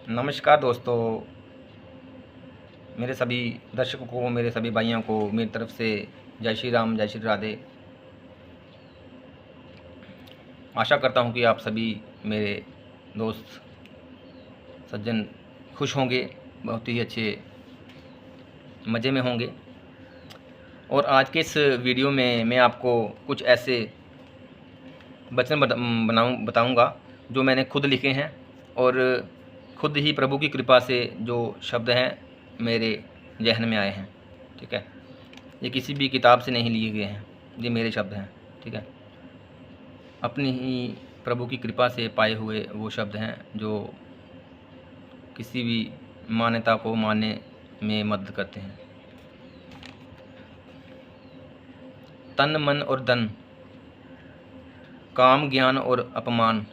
नमस्कार दोस्तों, मेरे सभी दर्शकों को, मेरे सभी भाइयों को मेरी तरफ से जय श्री राम, जय श्री राधे। आशा करता हूँ कि आप सभी मेरे दोस्त सज्जन खुश होंगे, बहुत ही अच्छे मज़े में होंगे। और आज के इस वीडियो में मैं आपको कुछ ऐसे वचन बताऊँगा जो मैंने खुद लिखे हैं और खुद ही प्रभु की कृपा से जो शब्द हैं मेरे जहन में आए हैं। ठीक है, ये किसी भी किताब से नहीं लिए गए हैं, ये मेरे शब्द हैं। ठीक है, अपनी ही प्रभु की कृपा से पाए हुए वो शब्द हैं जो किसी भी मान्यता को मानने में मदद करते हैं। तन मन और धन, काम ज्ञान और अपमान,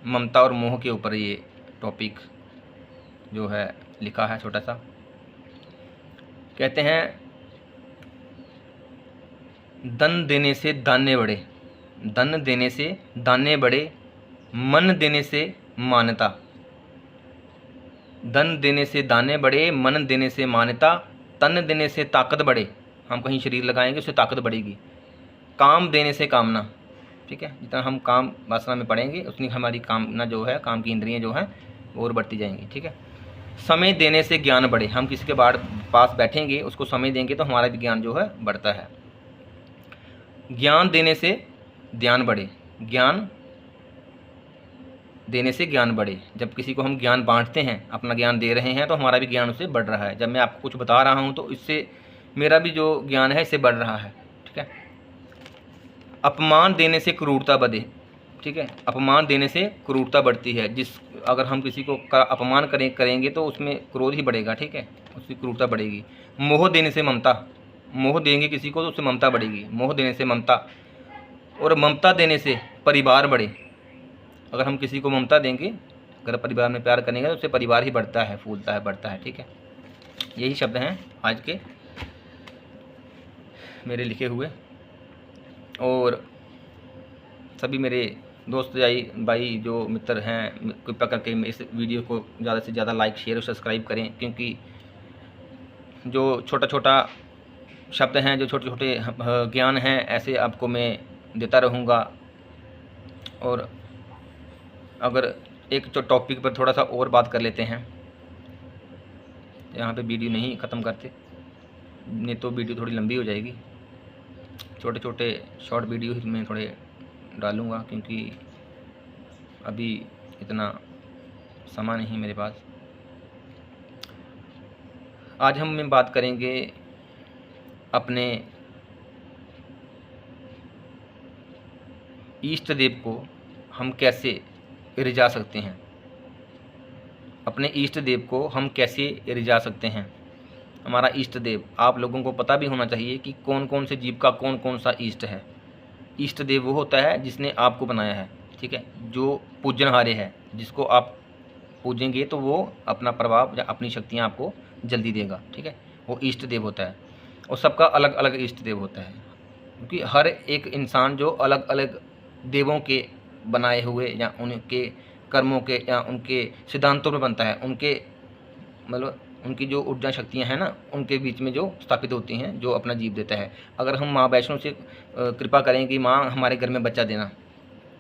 ममता और मोह के ऊपर ये टॉपिक जो है लिखा है। छोटा सा कहते हैं, धन देने से दाने बड़े, धन देने से दाने बड़े, मन देने से मान्यता। धन देने से दाने बड़े, मन देने से मान्यता, तन देने से ताकत बढ़े। हम कहीं शरीर लगाएंगे उससे ताकत बढ़ेगी। काम देने से कामना। ठीक है, जितना हम काम वासना में पड़ेंगे उतनी हमारी कामना जो है, काम की इंद्रियां जो हैं वो और बढ़ती जाएंगी। ठीक है, समय देने से ज्ञान बढ़े। हम किसी के पास बैठेंगे, उसको समय देंगे तो हमारा भी ज्ञान जो है बढ़ता है। ज्ञान देने से ध्यान बढ़े, ज्ञान देने से ज्ञान बढ़े। जब किसी को हम ज्ञान बांटते हैं, अपना ज्ञान दे रहे हैं, तो हमारा भी ज्ञान उससे बढ़ रहा है। जब मैं आपको कुछ बता रहा हूँ तो इससे मेरा भी जो ज्ञान है इससे बढ़ रहा है। ठीक है, अपमान देने से क्रूरता बढ़े। ठीक है, अपमान देने से क्रूरता बढ़ती है। अगर हम किसी को अपमान करेंगे तो उसमें क्रोध ही बढ़ेगा। ठीक है, उसकी क्रूरता बढ़ेगी। मोह देने से ममता, मोह देंगे किसी को तो उससे ममता बढ़ेगी। मोह देने से ममता, और ममता देने से परिवार बढ़े। अगर हम किसी को ममता देंगे, अगर परिवार में प्यार करेंगे तो उससे परिवार ही बढ़ता है, फूलता है, बढ़ता है। ठीक है, यही शब्द हैं आज के मेरे लिखे हुए। और सभी मेरे दोस्त भाई जो मित्र हैं, कृपया करके इस वीडियो को ज़्यादा से ज़्यादा लाइक, शेयर और सब्सक्राइब करें, क्योंकि जो छोटा छोटा शब्द हैं, जो छोटे छोटे ज्ञान हैं, ऐसे आपको मैं देता रहूँगा। और अगर एक जो टॉपिक पर थोड़ा सा और बात कर लेते हैं, यहाँ पे वीडियो नहीं ख़त्म करते, नहीं तो वीडियो थोड़ी लंबी हो जाएगी। छोटे छोटे शॉर्ट वीडियो ही मैं थोड़े डालूँगा, क्योंकि अभी इतना समय नहीं मेरे पास। आज हम बात करेंगे अपने इष्ट देव को हम कैसे रिझा सकते हैं। अपने इष्ट देव को हम कैसे रिझा सकते हैं। हमारा इष्ट देव, आप लोगों को पता भी होना चाहिए कि कौन कौन से जीव का कौन कौन सा इष्ट है। इष्ट देव वो होता है जिसने आपको बनाया है। ठीक है, जो पूजनहारे है, जिसको आप पूजेंगे तो वो अपना प्रभाव या अपनी शक्तियाँ आपको जल्दी देगा। ठीक है, वो इष्ट देव होता है। और सबका अलग अलग इष्ट देव होता है, क्योंकि हर एक इंसान जो अलग अलग देवों के बनाए हुए या उनके कर्मों के या उनके सिद्धांतों में बनता है। उनके मतलब उनकी जो ऊर्जा शक्तियाँ हैं ना, उनके बीच में जो स्थापित होती हैं, जो अपना जीव देता है। अगर हम माँ वैष्णो से कृपा करें कि माँ हमारे घर में बच्चा देना,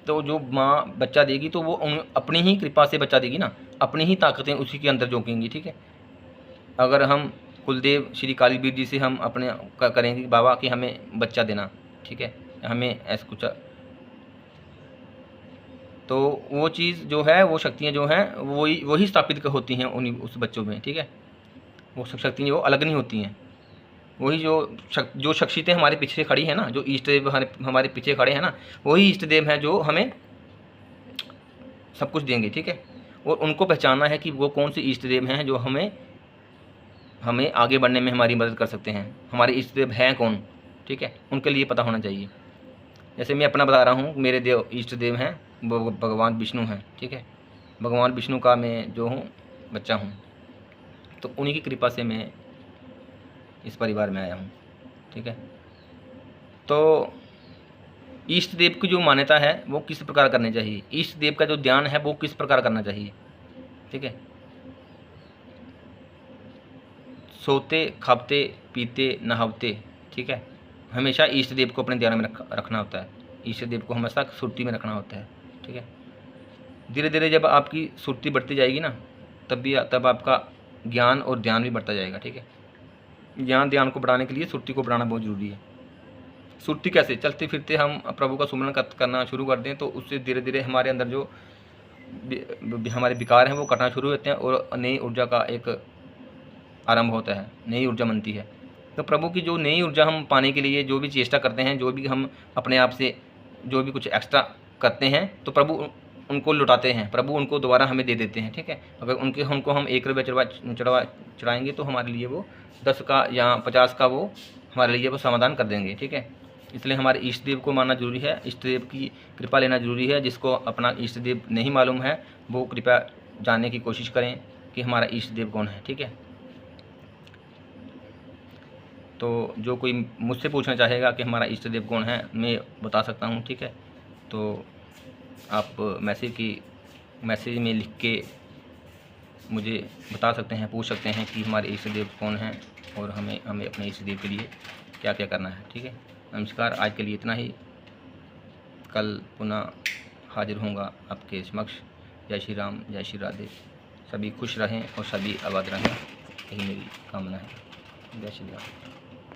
तो जो माँ बच्चा देगी तो वो अपनी ही कृपा से बच्चा देगी ना, अपनी ही ताकतें उसी के अंदर झोंकेंगी। ठीक है, अगर हम कुलदेव श्री कालीवीर जी से हम अपने करेंगे कि बाबा कि हमें बच्चा देना, ठीक है, हमें ऐसा कुछ, तो वो चीज़ जो है, वो शक्तियाँ जो हैं वही स्थापित होती हैं उस बच्चों में। ठीक है, वो सब शक्तियाँ वो अलग नहीं होती हैं। वही जो शख्सियतें हमारे पीछे खड़ी हैं ना, जो इष्ट देव हमारे पीछे खड़े हैं ना, वही इष्ट देव हैं जो हमें सब कुछ देंगे। ठीक है, और उनको पहचानना है कि वो कौन से इष्ट देव हैं जो हमें आगे बढ़ने में हमारी मदद कर सकते हैं। हमारे इष्ट देव हैं कौन, ठीक है, उनके लिए पता होना चाहिए। जैसे मैं अपना बता रहा हूँ, मेरे देव इष्ट देव हैं वो भगवान विष्णु हैं। ठीक है, भगवान विष्णु का मैं जो हूँ बच्चा हूँ, तो उन्हीं की कृपा से मैं इस परिवार में आया हूँ। ठीक है, तो इष्ट देव की जो मान्यता है वो किस प्रकार करनी चाहिए, इष्ट देव का जो ध्यान है वो किस प्रकार करना चाहिए। ठीक है, सोते खाते पीते नहावते, ठीक है, हमेशा इष्ट देव को अपने ध्यान में रखना होता है। इष्ट देव को हमेशा सुरती में रखना होता है, ठीक है। धीरे धीरे जब आपकी सुरती बढ़ती जाएगी ना, तब आपका ज्ञान और ध्यान भी बढ़ता जाएगा, ठीक है। ज्ञान ध्यान को बढ़ाने के लिए सुरती को बढ़ाना बहुत ज़रूरी है। सुरती कैसे? चलते फिरते हम प्रभु का सुमरण करना शुरू कर दें तो उससे धीरे धीरे हमारे अंदर जो हमारे विकार हैं वो कटना शुरू होते हैं और नई ऊर्जा का एक आरंभ होता है, नई ऊर्जा बनती है। तो प्रभु की जो नई ऊर्जा हम पाने के लिए जो भी चेष्टा करते हैं, जो भी हम अपने आप से जो भी कुछ एक्स्ट्रा करते हैं, तो प्रभु उनको लुटाते हैं, प्रभु उनको दोबारा हमें दे देते हैं, ठीक है। अगर उनको हम 1 रुपया चढ़ाएंगे तो हमारे लिए वो 10 का या 50 का वो हमारे लिए वो समाधान कर देंगे, ठीक है। इसलिए हमारे इष्ट देव को मानना जरूरी है, इष्ट देव की कृपा लेना जरूरी है। जिसको अपना इष्ट देव नहीं मालूम है वो कृपया जानने की कोशिश करें कि हमारा इष्ट देव कौन है, ठीक है। तो जो कोई मुझसे पूछना चाहेगा कि हमारा इष्ट देव कौन है, मैं बता सकता हूँ, ठीक है। तो आप मैसेज में लिख के मुझे बता सकते हैं, पूछ सकते हैं कि हमारे इष्ट देव कौन हैं और हमें अपने इष्ट देव के लिए क्या क्या करना है, ठीक है। नमस्कार, आज के लिए इतना ही। कल पुनः हाजिर होऊंगा आपके समक्ष। जय श्री राम, जय श्री राधे। सभी खुश रहें और सभी आबाद रहें, यही मेरी कामना है। जय श्री राम।